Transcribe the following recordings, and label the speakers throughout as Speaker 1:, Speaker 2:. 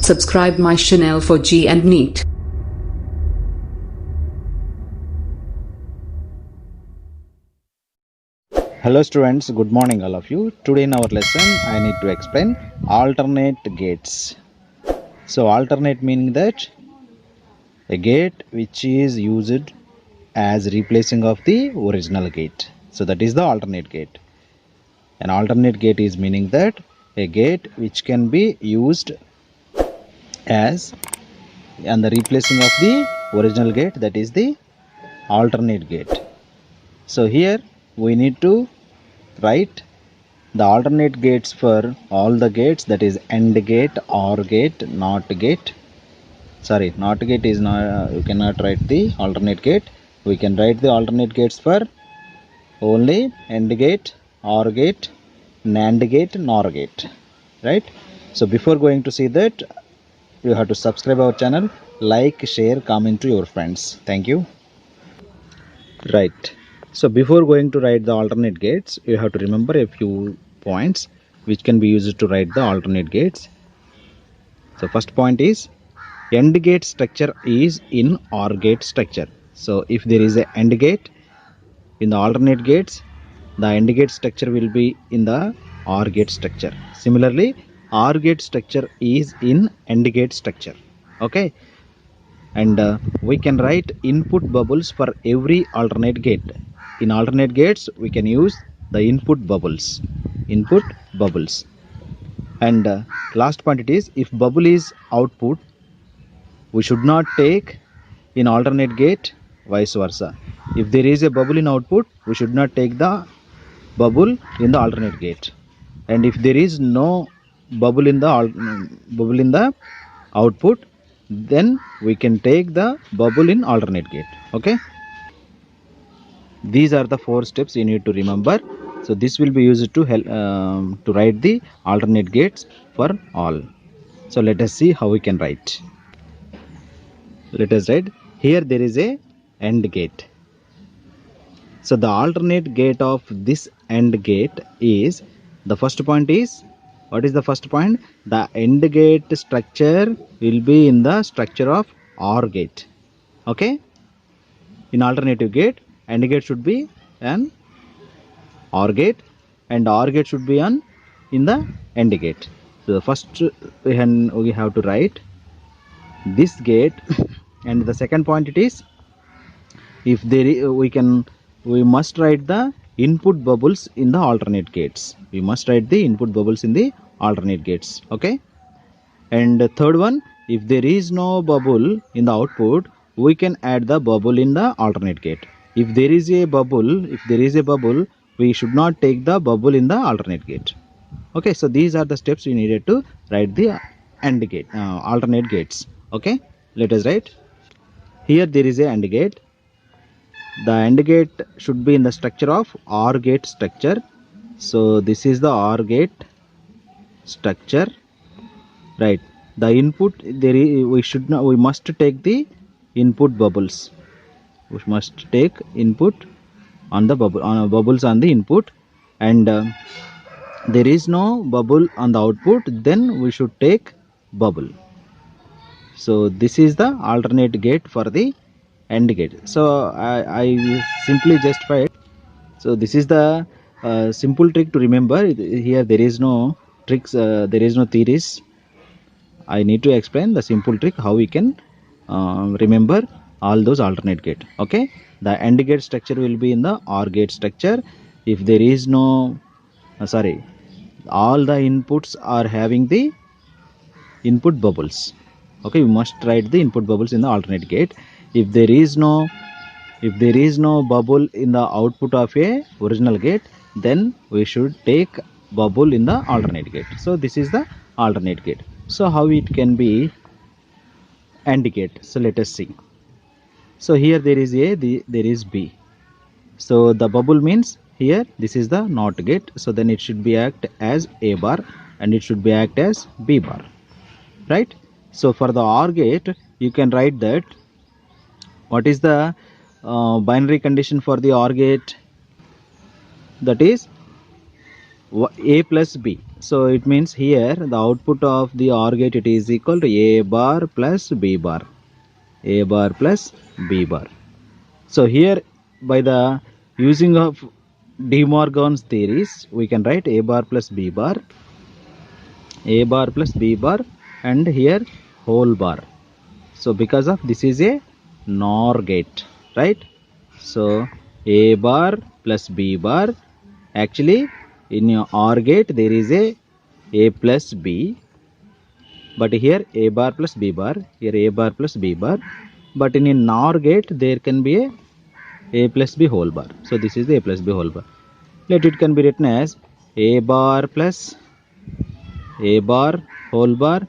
Speaker 1: subscribe my channel for G and NEET.
Speaker 2: Hello students, good morning all of you. Today in our lesson I need to explain alternate gates. So alternate meaning that a gate which is used as replacing of the original gate. So that is the alternate gate. An alternate gate is meaning that a gate which can be used as and the replacing of the original gate, that is the alternate gate. So here we need to write the alternate gates for all the gates, that is AND gate, OR gate, NOT gate. Sorry, NOT gate is not, you cannot write the alternate gate. We can write the alternate gates for only AND gate, OR gate, NAND gate, NOR gate, right? So before going to see that, you have to subscribe our channel, like, share, comment to your friends. Thank you. Right. So before going to write the alternate gates, you have to remember a few points which can be used to write the alternate gates. So first point is AND gate structure is in OR gate structure. So if there is a AND gate in the alternate gates, the AND gate structure will be in the OR gate structure. Similarly, OR gate structure is in AND gate structure. Okay. And we can write input bubbles for every alternate gate. In alternate gates we can use the input bubbles, and last point it is, if bubble is output, we should not take in alternate gate, vice versa. If there is a bubble in output, we should not take the bubble in the alternate gate, and if there is no bubble in the output, then we can take the bubble in alternate gate. Okay, these are the 4 steps you need to remember. So this will be used to help to write the alternate gates for all. So let us see how we can write. Let us write here there is a AND gate. So the alternate gate of this AND gate is, the first point is, what is the first point? The AND gate structure will be in the structure of OR gate. Okay, in alternative gate, AND gate should be an OR gate and OR gate should be on in the AND gate. So the first we have to write this gate and the second point it is, if there is, we must write the input bubbles in the alternate gates. We must write the input bubbles in the alternate gates. Okay, and the third one, if there is no bubble in the output, we can add the bubble in the alternate gate. If there is a bubble, we should not take the bubble in the alternate gate. Okay, so these are the steps we needed to write the AND gate, alternate gates. Okay, let us write. Here there is a AND gate. The AND gate should be in the structure of OR gate structure. So this is the OR gate structure, right? The input, we must take the input bubbles. We must take input on the bubbles on the input, and there is no bubble on the output, then we should take bubble. So this is the alternate gate for the AND gate. So I simply justify it. So this is the simple trick to remember. Here there is no tricks, there is no theories. I need to explain the simple trick how we can remember all those alternate gate. Okay, the AND gate structure will be in the OR gate structure. If there is no all the inputs are having the input bubbles. Okay, we must write the input bubbles in the alternate gate. If there is no bubble in the output of a original gate, then we should take bubble in the alternate gate. So this is the alternate gate. So how it can be AND gate? So let us see. So here there is A, there is B. So the bubble means here this is the NOT gate. So then it should be act as A bar and it should be act as B bar, right? So for the OR gate, you can write that what is the binary condition for the OR gate, that is A plus B. So it means here the output of the OR gate, it is equal to A bar plus B bar. A bar plus B bar. So here by the using of De Morgan's theories, we can write A bar plus B bar, A bar plus B bar, and here whole bar. So because of this is a NOR gate, right? So A bar plus B bar, actually in your OR gate there is a plus B, but here A bar plus B bar, here A bar plus B bar, but in a NOR gate there can be a plus B whole bar. So this is the A plus B whole bar. Let it can be written as A bar plus A bar whole bar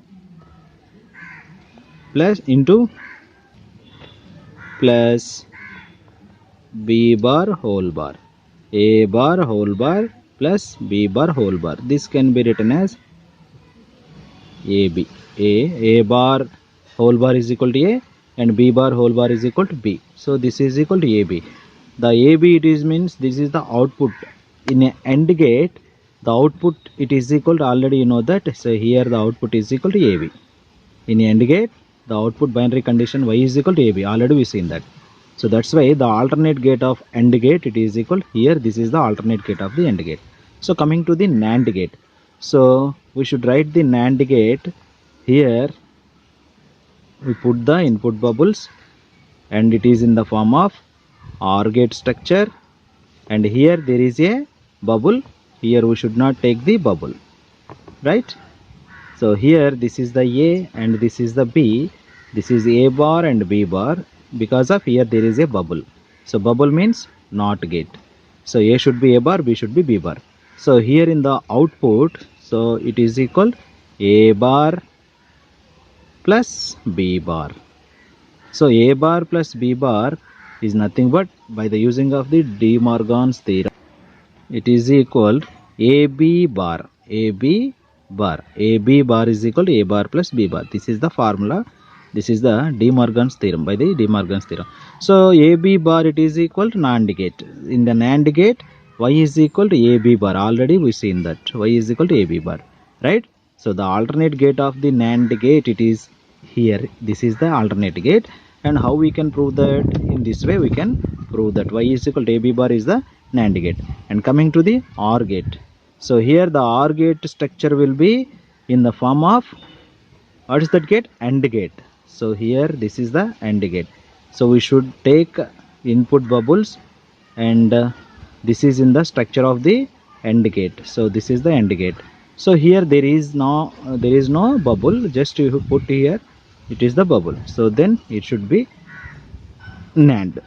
Speaker 2: plus into plus B bar whole bar. A bar whole bar plus B bar whole bar. This can be written as AB. A bar whole bar is equal to A and B bar whole bar is equal to B. So this is equal to AB. The AB it is means this is the output. In a AND gate, the output it is equal to, already you know that. So here the output is equal to AB. In a AND gate, the output binary condition Y is equal to AB. Already we seen that. So that's why the alternate gate of AND gate, it is equal here. This is the alternate gate of the AND gate. So coming to the NAND gate. So we should write the NAND gate. Here we put the input bubbles and it is in the form of OR gate structure, and here there is a bubble. Here we should not take the bubble, right? So here this is the A and this is the B. This is A bar and B bar. Because of here there is a bubble. So bubble means NOT gate. So A should be A bar, B should be B bar. So here in the output, so it is equal A bar plus B bar. So A bar plus B bar is nothing but, by the using of the De Morgan's theorem, it is equal AB bar. AB bar. AB bar is equal to A bar plus B bar. This is the formula. This is the De Morgan's theorem, by the De Morgan's theorem. So AB bar, it is equal to NAND gate. In the NAND gate, Y is equal to AB bar. Already we seen that Y is equal to AB bar, right? So the alternate gate of the NAND gate, it is here. This is the alternate gate. And how we can prove that? In this way we can prove that Y is equal to AB bar is the NAND gate. And coming to the OR gate. So here the OR gate structure will be in the form of, what is that gate? AND gate. So here this is the AND gate. So we should take input bubbles and this is in the structure of the AND gate. So this is the AND gate. So here there is no bubble, just you put here, it is the bubble. So then it should be NAND.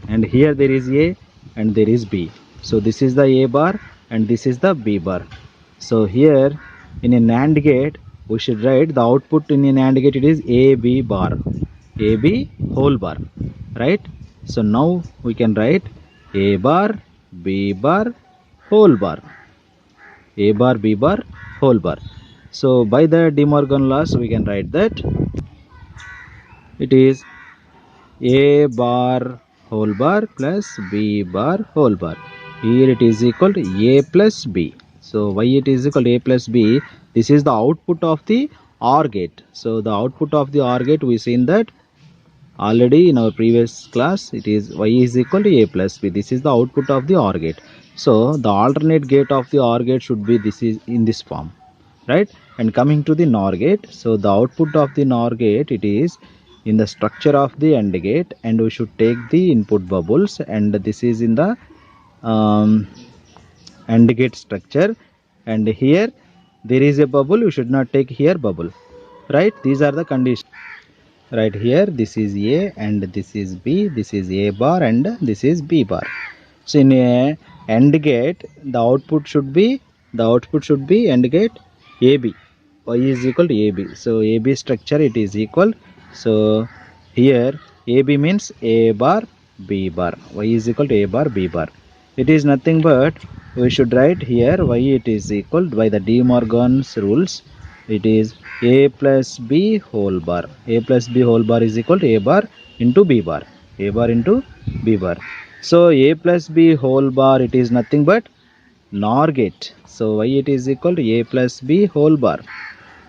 Speaker 2: And here there is A and there is B. So this is the A bar and this is the B bar. So here in a NAND gate, we should write the output in a NAND gate, it is AB bar, AB whole bar, right? So now we can write A bar, B bar, whole bar, A bar, B bar, whole bar. So by the De Morgan laws, we can write that it is A bar whole bar plus B bar whole bar. Here it is equal to A plus B. So why it is equal to A plus B? This is the output of the OR gate. So the output of the OR gate, we seen that already in our previous class. It is Y is equal to A plus B. This is the output of the OR gate. So the alternate gate of the OR gate should be, this is in this form, right? And coming to the NOR gate. So the output of the NOR gate, it is in the structure of the AND gate, and we should take the input bubbles, and this is in the AND gate structure, and here there is a bubble, you should not take here bubble, right? These are the conditions. Right here this is A and this is B, this is A bar and this is B bar. So in a AND gate, the output should be AND gate AB. Y is equal to AB. So AB structure, it is equal. So here AB means A bar B bar. Y is equal to A bar B bar. It is nothing but, we should write here Y, it is equal, by the De Morgan's rules, it is A plus B whole bar. A plus B whole bar is equal to A bar into B bar. A bar into B bar. So A plus B whole bar, it is nothing but NOR gate. So why it is equal to a plus b whole bar?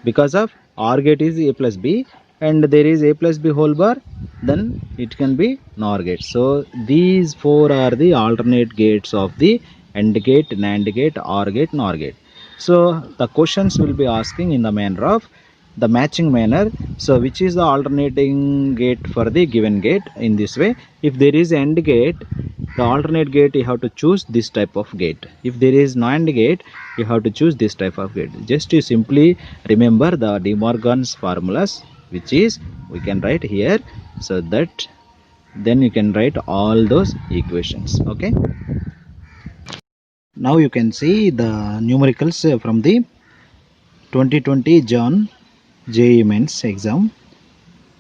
Speaker 2: Because of OR gate is a plus b and there is a plus b whole bar, then it can be NOR gate. So these four are the alternate gates of the AND gate, NAND gate, OR gate, NOR gate. So the questions will be asking in the manner of the matching manner. So which is the alternating gate for the given gate? In this way, if there is AND gate, the alternate gate you have to choose this type of gate. If there is NAND gate, you have to choose this type of gate. Just to simply remember the De Morgan's formulas, which is we can write here, so that then you can write all those equations. Okay, now you can see the numericals from the 2020 John JEE Mains exam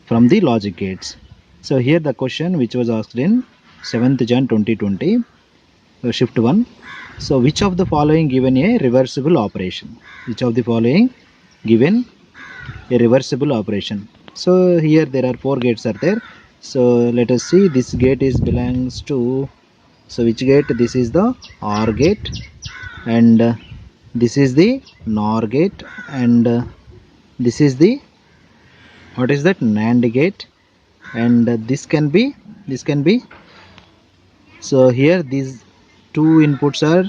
Speaker 2: from the logic gates. So here the question which was asked in 7th Jan 2020, shift 1. So which of the following given a reversible operation? Which of the following given a reversible operation? So here there are 4 gates are there. So let us see, this gate is belongs to, so which gate? This is the OR gate, and this is the NOR gate, and this is the, what is that, NAND gate, and this can be, so here these two inputs are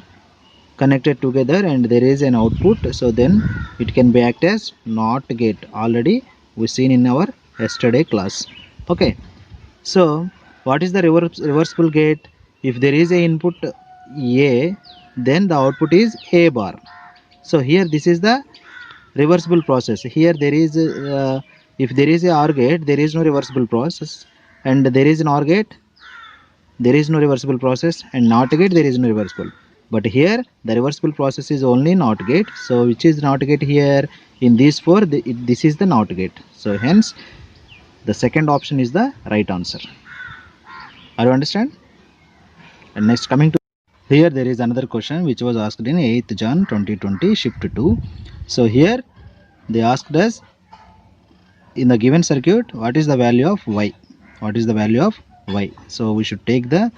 Speaker 2: connected together and there is an output, so then it can be act as NOT gate. Already we seen in our yesterday class. Okay, so what is the reversible gate? If there is a input A, then the output is A bar. So here this is the reversible process. Here there is if there is a OR gate, there is no reversible process, and there is an OR gate, there is no reversible process, and NOT gate, there is no reversible. But here the reversible process is only NOT gate. So which is NOT gate here? In these four, this is the NOT gate. So hence the second option is the right answer. Are you understand? And next, coming to here, there is another question which was asked in 8th Jan 2020, shift 2. So here they asked us, in the given circuit, what is the value of y? What is the value of y? So we should take the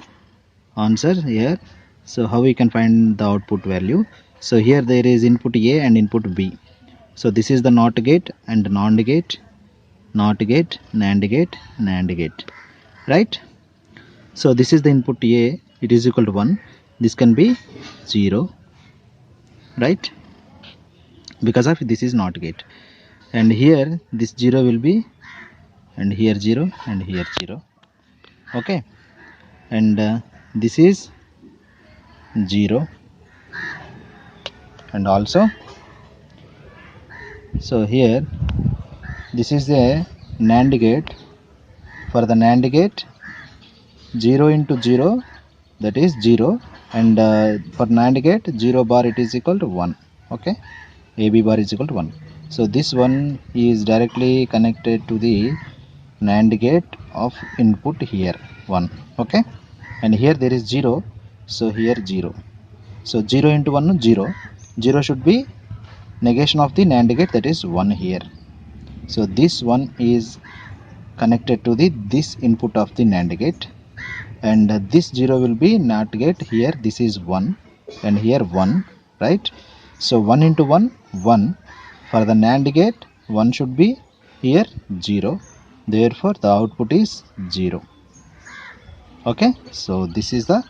Speaker 2: answer here. So how we can find the output value? So here there is input A and input B. So this is the NOT gate and NAND gate, NOT gate, NAND gate, NAND gate, right? So this is the input A, it is equal to 1. This can be 0, right? Because of this is NOT gate. And here this 0 will be, and here 0, and here 0. Okay, and this is 0, and also, so here this is the NAND gate. For the NAND gate, 0 into 0, that is 0, and for NAND gate, 0 bar, it is equal to 1. Okay, AB bar is equal to 1. So this one is directly connected to the NAND gate of input here 1. Okay, and here there is 0, so here 0. So 0 into 1, 0. 0 should be negation of the NAND gate, that is 1 here. So this one is connected to the this input of the NAND gate, and this 0 will be NOT gate. Here this is 1, and here 1, right? So 1 into 1, 1. For the NAND gate, 1 should be here 0, therefore the output is 0. Okay, so this is the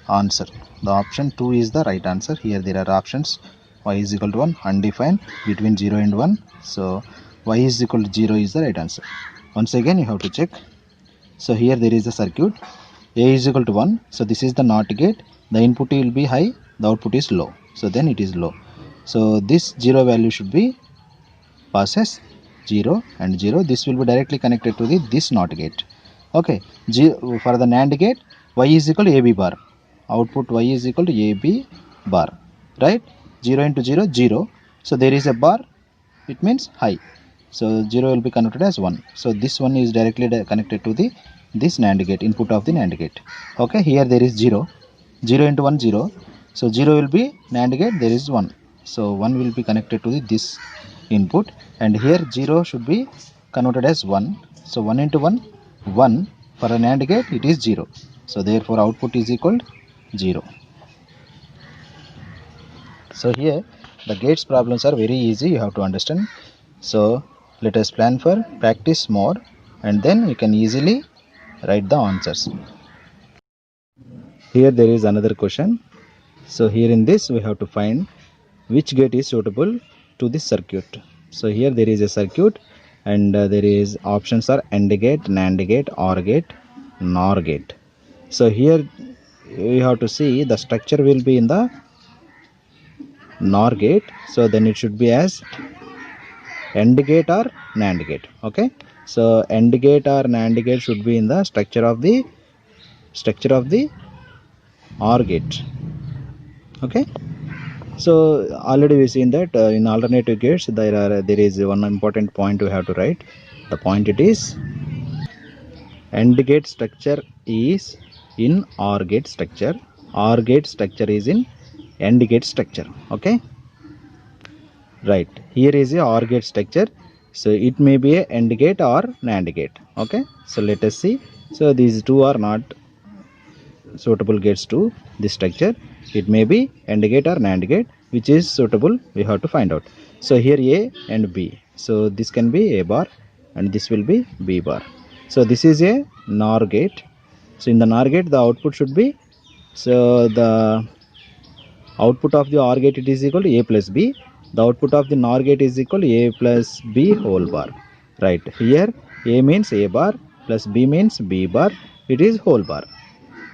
Speaker 2: answer. The option 2 is the right answer. Here there are options: y is equal to 1, undefined, between 0 and 1. So y is equal to 0 is the right answer. Once again you have to check. So here there is a circuit, A is equal to 1, so this is the NOT gate. The input will be high, the output is low, so then it is low. So this 0 value should be passes 0 and 0. This will be directly connected to the this NOT gate. Okay, for the NAND gate, y is equal to AB bar. Output y is equal to AB bar, right? 0 into 0, 0. So there is a bar, it means high. So 0 will be converted as 1. So this one is directly connected to the this NAND gate, input of the NAND gate. Okay, here there is 0. 0 into 1, 0. So 0 will be NAND gate, there is 1. So 1 will be connected to the this input, and here 0 should be converted as 1. So 1 into 1, 1. For a NAND gate, it is 0. So therefore output is equal to 0. So here the gates problems are very easy, you have to understand. So let us plan for practice more, and then you can easily write the answers. Here there is another question. So here in this we have to find which gate is suitable to this circuit. So here there is a circuit, and there is options are AND gate, NAND gate, OR gate, NOR gate. So here we have to see the structure will be in the NOR gate, so then it should be as AND gate or NAND gate. Okay, so AND gate or NAND gate should be in the structure of the OR gate. Okay, so already we seen that in alternative gates there is one important point we have to write. The point it is AND gate structure is in OR gate structure, OR gate structure is in AND gate structure. Okay, right, here is a OR gate structure, so it may be a AND gate or NAND gate. Okay, so let us see. So these two are not suitable gates to this structure. It may be AND gate or NAND gate. Which is suitable we have to find out. So here A and B, so this can be A bar and this will be B bar. So this is a NOR gate. So in the NOR gate the output should be, so the output of the OR gate it is equal to A plus B. The output of the NOR gate is equal to A plus B whole bar. Right, here A means A bar plus B means B bar, it is whole bar.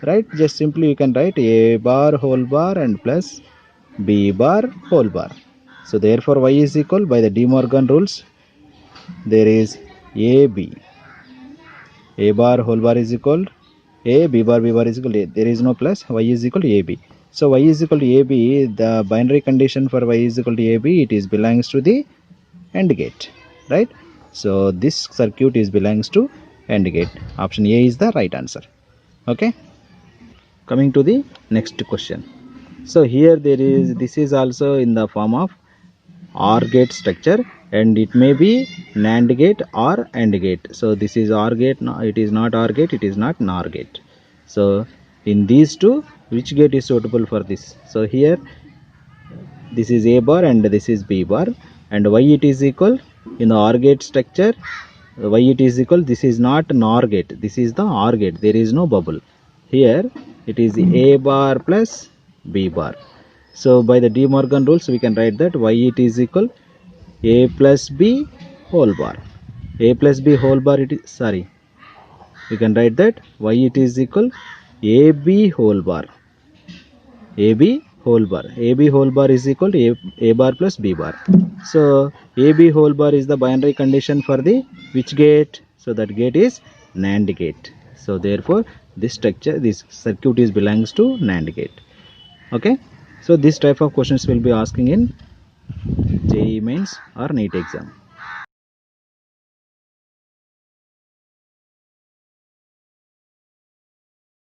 Speaker 2: Right, just simply you can write A bar whole bar and plus B bar whole bar. So therefore Y is equal, by the De Morgan rules, there is AB. A bar whole bar is equal A, B bar is equal A. There is no plus, Y is equal to AB. So Y is equal to AB, the binary condition for Y is equal to AB, it is belongs to the AND gate. Right, so this circuit is belongs to AND gate. Option A is the right answer. Okay, coming to the next question. So here there is, this is also in the form of OR gate structure, and it may be NAND gate or AND gate. So this is OR gate, no, it is not OR gate, it is not NOR gate. So in these two, which gate is suitable for this? So here this is A bar and this is B bar, and Y it is equal, in the OR gate structure Y it is equal, this is not NOR gate, this is the OR gate, there is no bubble. Here it is A bar plus B bar. So by the De Morgan rules we can write that Y it is equal A plus B whole bar. A plus B whole bar, it is, sorry, we can write that Y it is equal AB whole bar. AB whole bar. AB whole bar is equal to A bar plus B bar. So AB whole bar is the binary condition for the which gate? So that gate is NAND gate. So therefore this structure, this circuit is belongs to NAND gate. Okay, so this type of questions will be asking in JEE mains or NEET exam.